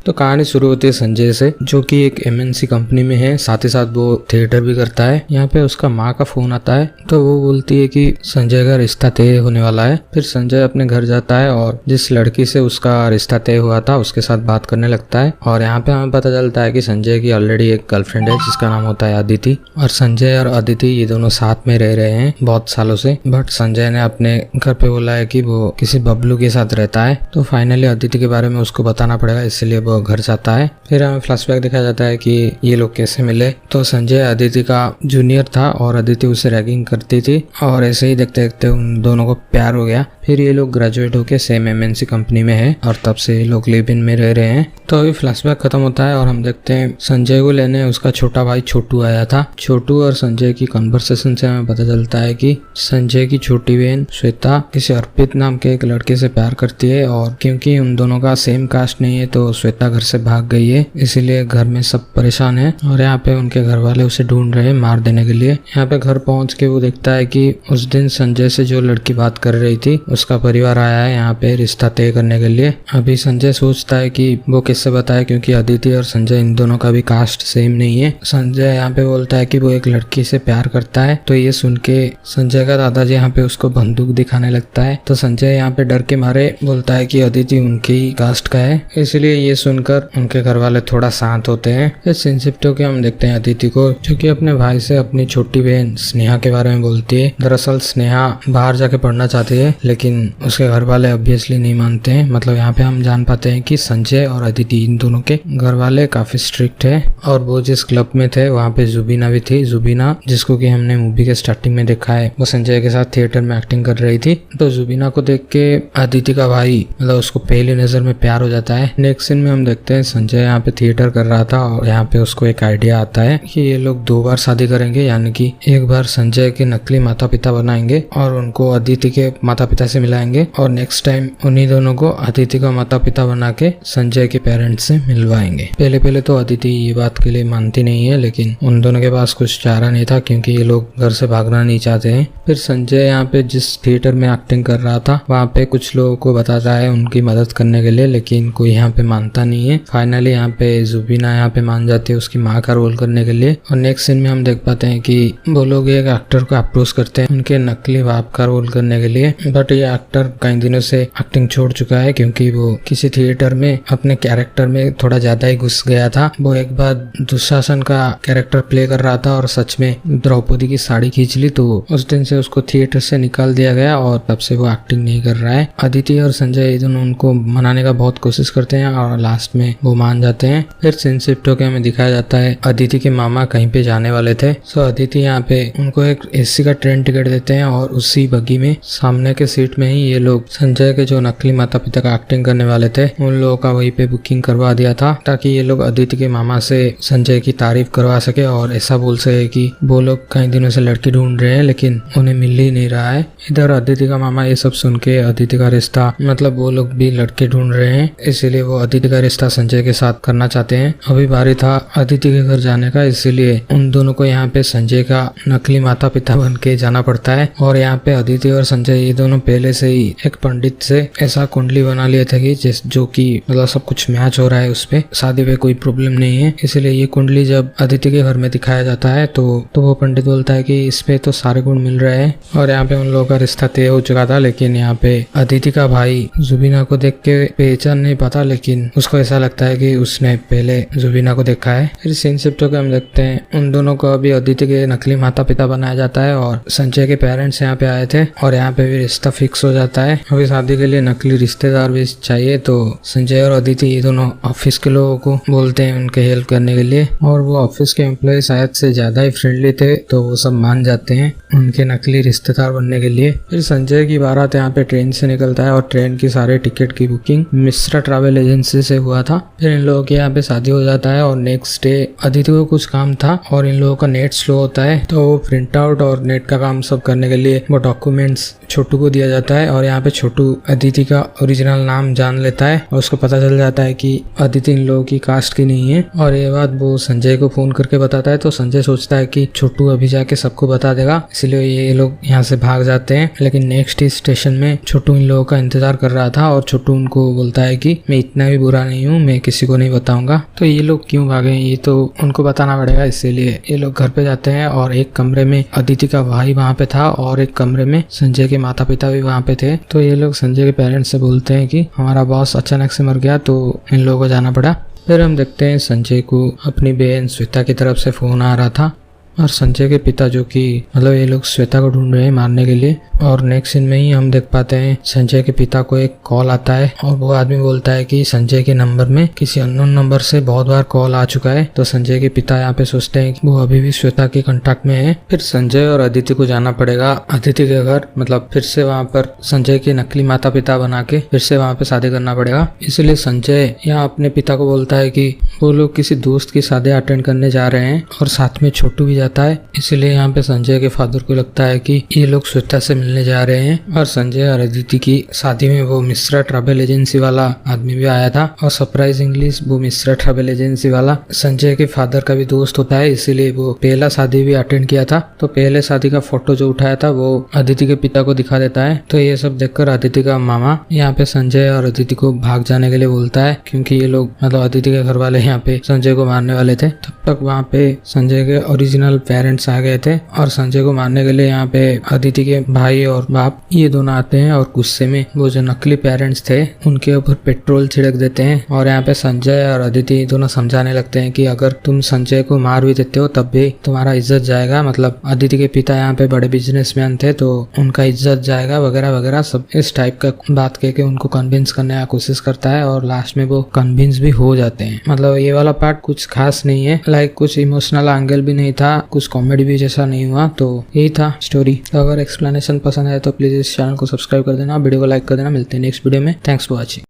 तो कहानी शुरू होती है संजय से, जो कि एक MNC कंपनी में है, साथ ही साथ वो थिएटर भी करता है। यहाँ पे उसका माँ का फोन आता है तो वो बोलती है कि संजय का रिश्ता तय होने वाला है। फिर संजय अपने घर जाता है और जिस लड़की से उसका रिश्ता तय हुआ था उसके साथ बात करने लगता है। और यहाँ पे हमें पता चलता है कि संजय की ऑलरेडी एक गर्लफ्रेंड है जिसका नाम होता है अदिति। और संजय और अदिति ये दोनों साथ में रह रहे हैं बहुत सालों से, बट संजय ने अपने घर पे बोला है कि वो किसी बबलू के साथ रहता है। तो फाइनली अदिति के बारे में उसको बताना पड़ेगा, इसलिए वो घर जाता है। फिर हमें फ्लैशबैक दिखाया जाता है कि ये लोग कैसे मिले। तो संजय अदिति का जूनियर था और अदिति उसे रैगिंग करती थी और ऐसे ही देखते देखते उन दोनों को प्यार हो गया। फिर ये लोग ग्रेजुएट होके सेम MNC कंपनी में है और तब से ये लोग लिव इन में रह रहे हैं। तो अभी फ्लैशबैक खत्म होता है और हम देखते हैं संजय को लेने उसका छोटा भाई छोटू आया था। छोटू और संजय की कन्वर्सेशन से हमें पता चलता है कि संजय की छोटी बहन श्वेता किसी अर्पित नाम के एक लड़के से प्यार करती है और क्योंकि उन दोनों का सेम कास्ट नहीं है तो श्वेता घर से भाग गई है, इसीलिए घर में सब परेशान है और यहाँ पे उनके घर वाले उसे ढूंढ रहे हैं मार देने के लिए। यहाँ पे घर पहुंच के वो देखता है कि उस दिन संजय से जो लड़की बात कर रही थी उसका परिवार आया है यहाँ पे रिश्ता तय करने के लिए। अभी संजय सोचता है कि वो किससे बताए, क्योंकि अदिति और संजय इन दोनों का भी कास्ट सेम नहीं है। संजय यहाँ पे बोलता है कि वो एक लड़की से प्यार करता है। तो ये सुन के संजय का दादाजी यहाँ पे उसको बंदूक दिखाने लगता है। तो संजय यहाँ पे डर के मारे बोलता है कि अदिति उनके ही कास्ट का है, इसलिए ये सुनकर उनके घर वाले थोड़ा शांत होते हैं। फिर सीन शिफ्ट होके हम देखते हैं अदिति को, जो कि अपने भाई से अपनी छोटी बहन स्नेहा के बारे में बोलती है। दरअसल स्नेहा बाहर जाके पढ़ना चाहती है लेकिन उसके घर वाले ऑब्वियसली नहीं मानते हैं। मतलब यहाँ पे हम जान पाते हैं कि संजय और अदिति इन दोनों के घर वाले काफी स्ट्रिक्ट है। और वो जिस क्लब में थे वहाँ पे जुबीना भी थी, जुबीना जिसको कि हमने मूवी के स्टार्टिंग में देखा है, वो संजय के साथ थिएटर में एक्टिंग कर रही थी। तो जुबीना को देख के अदिति का भाई मतलब उसको पहली नजर में प्यार हो जाता है। नेक्स्ट सीन में हम देखते हैं संजय यहाँ पे थिएटर कर रहा था और यहाँ पे उसको एक आइडिया आता है कि ये लोग 2 बार शादी करेंगे, यानी कि एक बार संजय के नकली माता पिता बनाएंगे और उनको अदिति के माता पिता से मिलाएंगे और नेक्स्ट टाइम उन्हीं दोनों को अदिति का माता पिता बना के संजय के पेरेंट्स से मिलवाएंगे। पहले तो अदिति ये बात के लिए मानती नहीं है, लेकिन उन दोनों के पास कुछ चारा नहीं था क्योंकि ये लोग घर से भागना नहीं चाहते हैं। फिर संजय यहाँ पे जिस थिएटर में एक्टिंग कर रहा था वहाँ पे कुछ लोगों को बताता है उनकी मदद करने के लिए, लेकिन कोई यहाँ पे मानता नहीं है। फाइनली यहाँ पे जुबीना यहाँ पे मान जाती है उसकी माँ का रोल करने के लिए। और नेक्स्ट सीन में हम देख पाते हैं कि वो लोग एक एक्टर को अप्रोच करते हैं उनके नकली बाप का रोल करने के लिए, बट ये एक्टर कई दिनों से एक्टिंग छोड़ चुका है क्योंकि वो किसी थिएटर में अपने कैरेक्टर में थोड़ा ज्यादा ही घुस गया था। वो एक बार दुशासन का कैरेक्टर प्ले कर रहा था और सच में द्रौपदी की साड़ी खींच ली, तो उस दिन से उसको थिएटर से निकाल दिया गया और तब से वो एक्टिंग नहीं कर रहा है। अदिति और संजय दोनों उनको मनाने का बहुत कोशिश करते हैं और लास्ट में वो मान जाते हैं। फिर सीन शिफ्ट होकर हमें दिखाया जाता है अदिति के मामा कहीं पे जाने वाले थे। सो अदिति यहाँ पे उनको एक AC का ट्रेन टिकट देते हैं और उसी बग्गी में सामने के सीट में ही ये लोग संजय के जो नकली माता पिता का एक्टिंग करने वाले थे उन लोगों का वहीं पे बुकिंग करवा दिया था ताकि ये लोग अदिति के मामा से संजय की तारीफ करवा सके और ऐसा बोल सके कि वो लोग कई दिनों से लड़की ढूंढ रहे हैं लेकिन उन्हें मिल ही नहीं रहा है। इधर अदिति का मामा ये सब सुन के अदिति का रिश्ता मतलब वो लोग भी लड़के ढूंढ रहे हैं, इसीलिए वो अदिति का रिश्ता संजय के साथ करना चाहते हैं। अभी बारी था अदिति के घर जाने का, इसीलिए उन दोनों को यहाँ पे संजय का नकली माता पिता बन के जाना पड़ता है। और यहाँ पे अदिति और संजय ये दोनों पहले से ही एक पंडित से ऐसा कुंडली बना लिए थे कि जो कि मतलब सब कुछ मैच हो रहा है, उसपे शादी पे कोई प्रॉब्लम नहीं है। इसलिए ये कुंडली जब अदिति के घर में दिखाया जाता है तो वो पंडित बोलता है कि इसपे तो सारे गुण मिल रहे हैं। और यहाँ पे उन लोगों का रिश्ता तय हो चुका था, लेकिन यहाँ पे अदिति का भाई जुबीना को देख के पहचान नहीं पाता, लेकिन उसको ऐसा लगता है कि उसने पहले जुबीना को देखा है। फिर सीन शिफ्ट होकर हम देखते हैं उन दोनों को अभी अदिति के नकली माता पिता बनाया जाता है और संजय के पेरेंट्स यहाँ पे आए थे और यहाँ पे भी रिश्ता फिक्स हो जाता है। अभी शादी के लिए नकली रिश्तेदार भी चाहिए, तो संजय और अदिति ये दोनों ऑफिस के लोगों को बोलते हैं उनके हेल्प करने के लिए। और वो ऑफिस के एम्प्लॉय शायद से ज्यादा ही फ्रेंडली थे तो वो सब मान जाते हैं उनके नकली रिश्तेदार बनने के लिए। फिर संजय की बारात यहाँ पे ट्रेन से निकलता है और ट्रेन की सारे टिकट की बुकिंग मिश्रा ट्रैवल एजेंसी से हुआ था। फिर इन लोगों के यहाँ पे शादी हो जाता है और नेक्स्ट डे अदिति को कुछ काम था और इन लोगों का नेट स्लो होता है, तो वो प्रिंट आउट और नेट का काम सब करने के लिए वो डॉक्यूमेंट्स छोटू को दिया जाता है। और यहाँ पे छोटू अदिति का ओरिजिनल नाम जान लेता है और उसको पता चल जाता है कि अदिति इन लोगों की कास्ट की नहीं है। और ये बात वो संजय को फोन करके बताता है, तो संजय सोचता है कि छोटू अभी जाके सबको बता देगा, इसलिए ये लोग यहाँ से भाग जाते हैं। लेकिन नेक्स्ट स्टेशन में छोटू इन लोगों का इंतजार कर रहा था और छोटू उनको बोलता है कि मैं इतना भी बुरा नहीं नहीं हूँ, मैं किसी को नहीं बताऊंगा। तो ये लोग क्यों भागे ये तो उनको बताना पड़ेगा, इसीलिए ये लोग घर पे जाते हैं और एक कमरे में अदिति का भाई वहाँ पे था और एक कमरे में संजय के माता पिता भी वहाँ पे थे। तो ये लोग संजय के पेरेंट्स से बोलते हैं कि हमारा बॉस अचानक से मर गया तो इन लोगों को जाना पड़ा। फिर हम देखते हैं संजय को अपनी बहन श्वेता की तरफ से फोन आ रहा था और संजय के पिता जो कि मतलब ये लोग श्वेता को ढूंढ रहे हैं मारने के लिए। और नेक्स्ट सीन में ही हम देख पाते हैं संजय के पिता को एक कॉल आता है और वो आदमी बोलता है कि संजय के नंबर में किसी अननोन नंबर से बहुत बार कॉल आ चुका है। तो संजय के पिता यहाँ पे सोचते हैं कि वो अभी भी श्वेता के कांटेक्ट में है। फिर संजय और अदिति को जाना पड़ेगा अदिति के घर, मतलब फिर से वहाँ पर संजय के नकली माता पिता बना के फिर से वहाँ पे शादी करना पड़ेगा। इसलिए संजय यहाँ अपने पिता को बोलता है कि वो लोग किसी दोस्त की शादी अटेंड करने जा रहे हैं और साथ में छोटू भी जाता है। इसलिए यहाँ पे संजय के फादर को लगता है कि ये लोग श्वेता से मिलने जा रहे हैं। और संजय और अदिति की शादी में वो मिश्रा ट्रैवल एजेंसी वाला आदमी भी आया था और सरप्राइजिंगली वो मिश्रा ट्रैवल एजेंसी वाला संजय के फादर का भी दोस्त होता है, इसीलिए वो पहला शादी भी अटेंड किया था। तो पहले शादी का फोटो जो उठाया था वो अदिति के पिता को दिखा देता है। तो ये सब देखकर अदिति का मामा यहाँ पे संजय और अदिति को भाग जाने के लिए बोलता है, क्योंकि ये लोग मतलब अदिति के घर वाले यहाँ पे संजय को मारने वाले थे। तब तक वहाँ पे संजय के ओरिजिनल पेरेंट्स आ गए थे और संजय को मारने के लिए यहाँ पे अदिति के भाई और बाप ये दोनों आते हैं और गुस्से में वो जो नकली पेरेंट्स थे उनके ऊपर पेट्रोल छिड़क देते हैं। और यहाँ पे संजय और अदिति दोनों समझाने लगते हैं कि अगर तुम संजय को मार भी देते हो तब भी तुम्हारा इज्जत जाएगा। मतलब अदिति के पिता यहाँ पे बड़े बिजनेसमैन थे तो उनका इज्जत जाएगा वगैरह वगैरह सब इस टाइप का बात कह के उनको कन्विंस करने की कोशिश करता है और लास्ट में वो कन्विंस भी हो जाते हैं। मतलब ये वाला पार्ट कुछ खास नहीं है, लाइक कुछ इमोशनल एंगल भी नहीं था, कुछ कॉमेडी भी जैसा नहीं हुआ। तो यही था स्टोरी। तो अगर एक्सप्लेनेशन पसंद आए तो प्लीज इस चैनल को सब्सक्राइब कर देना, वीडियो को लाइक कर देना। मिलते हैं नेक्स्ट वीडियो में। Thanks for watching.